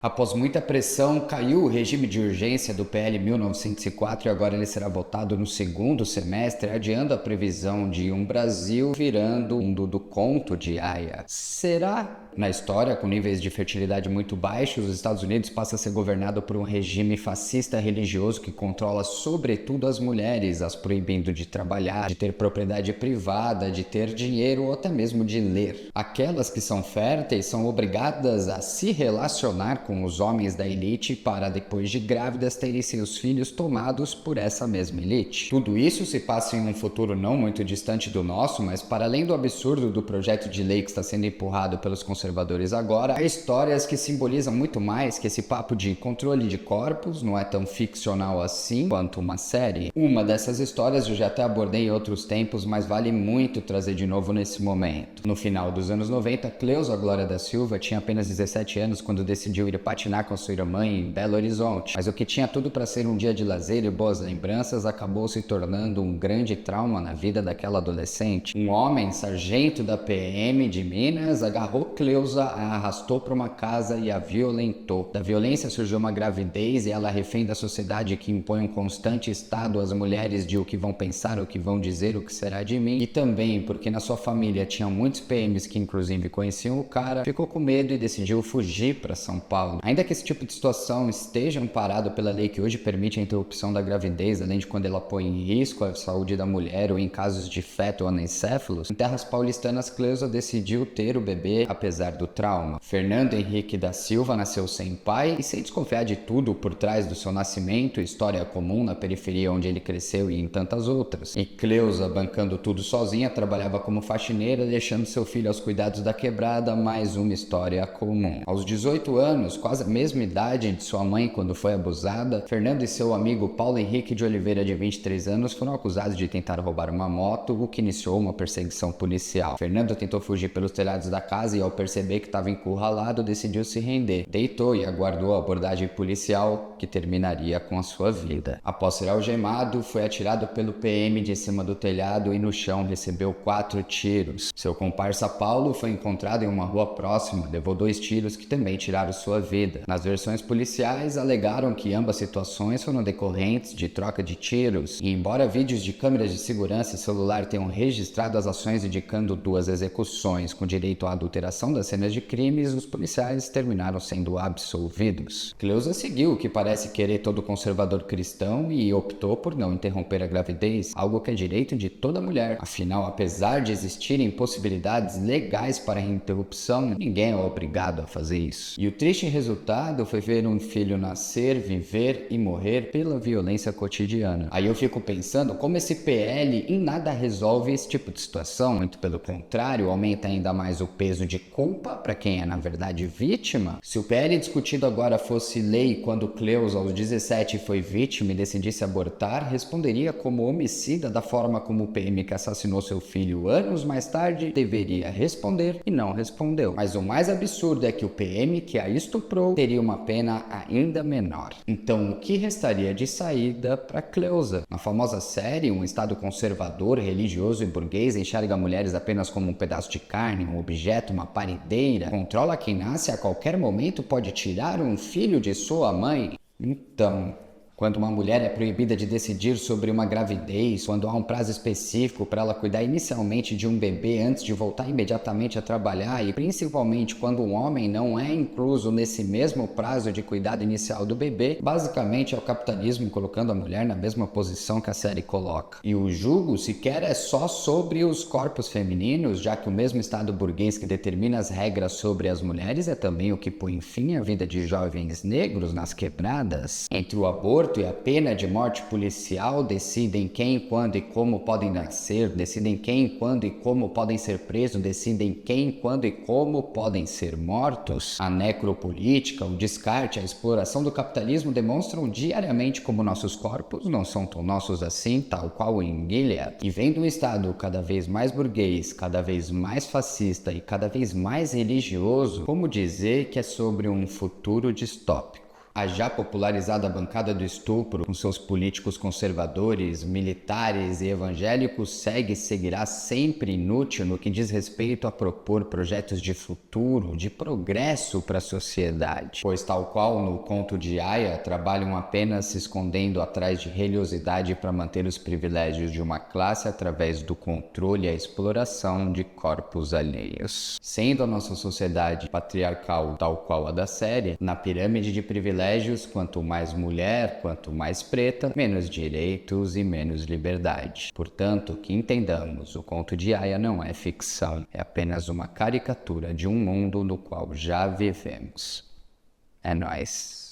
Após muita pressão, caiu o regime de urgência do PL 1904 e agora ele será votado no segundo semestre, adiando a previsão de um Brasil virando o mundo do conto de Aya. Será? Na história, com níveis de fertilidade muito baixos, os Estados Unidos passa a ser governado por um regime fascista religioso que controla sobretudo as mulheres, as proibindo de trabalhar, de ter propriedade privada, de ter dinheiro ou até mesmo de ler. Aquelas que são férteis são obrigadas a se relacionar com os homens da elite para, depois de grávidas, terem seus filhos tomados por essa mesma elite. Tudo isso se passa em um futuro não muito distante do nosso, mas para além do absurdo do projeto de lei que está sendo empurrado pelos conservadores agora, há histórias que simbolizam muito mais que esse papo de controle de corpos não é tão ficcional assim quanto uma série. Uma dessas histórias eu já até abordei em outros tempos, mas vale muito trazer de novo nesse momento. No final dos anos 90, Cleusa Glória da Silva tinha apenas 17 anos quando decidiu ir patinar com sua irmã em Belo Horizonte, mas o que tinha tudo para ser um dia de lazer e boas lembranças acabou se tornando um grande trauma na vida daquela adolescente. Um homem, sargento da PM de Minas, agarrou Cleusa, a arrastou para uma casa e a violentou. Da violência surgiu uma gravidez e ela refém da sociedade que impõe um constante estado às mulheres de o que vão pensar, o que vão dizer, o que será de mim, e também porque na sua família tinha muitos PMs que inclusive conheciam o cara, ficou com medo e decidiu fugir para São Paulo. Ainda que esse tipo de situação esteja amparado pela lei que hoje permite a interrupção da gravidez, além de quando ela põe em risco a saúde da mulher ou em casos de feto ou anencéfalos, em terras paulistanas Cleusa decidiu ter o bebê apesar do trauma. Fernando Henrique da Silva nasceu sem pai e sem desconfiar de tudo por trás do seu nascimento, história comum na periferia onde ele cresceu e em tantas outras. E Cleusa, bancando tudo sozinha, trabalhava como faxineira, deixando seu filho aos cuidados da quebrada, mais uma história comum. Aos 18 anos, quase a mesma idade de sua mãe quando foi abusada, Fernando e seu amigo Paulo Henrique de Oliveira, de 23 anos, foram acusados de tentar roubar uma moto, o que iniciou uma perseguição policial. Fernando tentou fugir pelos telhados da casa e, ao perceber que estava encurralado, decidiu se render. Deitou e aguardou a abordagem policial, que terminaria com a sua vida. Após ser algemado, foi atirado pelo PM de cima do telhado e no chão recebeu 4 tiros. Seu comparsa Paulo foi encontrado em uma rua próxima, levou 2 tiros que também tiraram sua vida. Nas versões policiais, alegaram que ambas situações foram decorrentes de troca de tiros, e embora vídeos de câmeras de segurança e celular tenham registrado as ações indicando 2 execuções com direito à adulteração das cenas de crimes, os policiais terminaram sendo absolvidos. Cleusa seguiu o que parece querer todo conservador cristão e optou por não interromper a gravidez, algo que é direito de toda mulher. Afinal, apesar de existirem possibilidades legais para a interrupção, ninguém é obrigado a fazer isso. E o triste resultado foi ver um filho nascer, viver e morrer pela violência cotidiana. Aí eu fico pensando como esse PL em nada resolve esse tipo de situação, muito pelo contrário, aumenta ainda mais o peso de culpa para quem é na verdade vítima. Se o PL discutido agora fosse lei quando Cleusa aos 17 foi vítima e decidisse abortar, responderia como homicida da forma como o PM que assassinou seu filho anos mais tarde deveria responder e não respondeu. Mas o mais absurdo é que o PM que a estuprou teria uma pena ainda menor. Então, o que restaria de saída para Cleusa? Na famosa série, um estado conservador, religioso e burguês enxerga mulheres apenas como um pedaço de carne, um objeto, uma paredeira, controla quem nasce a qualquer momento, pode tirar um filho de sua mãe. Então, quando uma mulher é proibida de decidir sobre uma gravidez, quando há um prazo específico para ela cuidar inicialmente de um bebê antes de voltar imediatamente a trabalhar, e principalmente quando um homem não é incluso nesse mesmo prazo de cuidado inicial do bebê, basicamente é o capitalismo colocando a mulher na mesma posição que a série coloca. E o julgo sequer é só sobre os corpos femininos, já que o mesmo estado burguês que determina as regras sobre as mulheres é também o que põe fim à vida de jovens negros nas quebradas. Entre o aborto e a pena de morte policial decidem quem, quando e como podem nascer, decidem quem, quando e como podem ser presos, decidem quem, quando e como podem ser mortos. A necropolítica, o descarte, a exploração do capitalismo demonstram diariamente como nossos corpos não são tão nossos assim, tal qual em Gilead. E vendo um estado cada vez mais burguês, cada vez mais fascista e cada vez mais religioso, como dizer que é sobre um futuro distópico? A já popularizada bancada do estupro, com seus políticos conservadores, militares e evangélicos, seguirá sempre inútil no que diz respeito a propor projetos de futuro, de progresso para a sociedade. Pois, tal qual no conto de Aya, trabalham apenas se escondendo atrás de religiosidade para manter os privilégios de uma classe através do controle e a exploração de corpos alheios. Sendo a nossa sociedade patriarcal tal qual a da série, na pirâmide de privilégios, quanto mais mulher, quanto mais preta, menos direitos e menos liberdade. Portanto, que entendamos, o conto de Aya não é ficção, é apenas uma caricatura de um mundo no qual já vivemos. É nóis.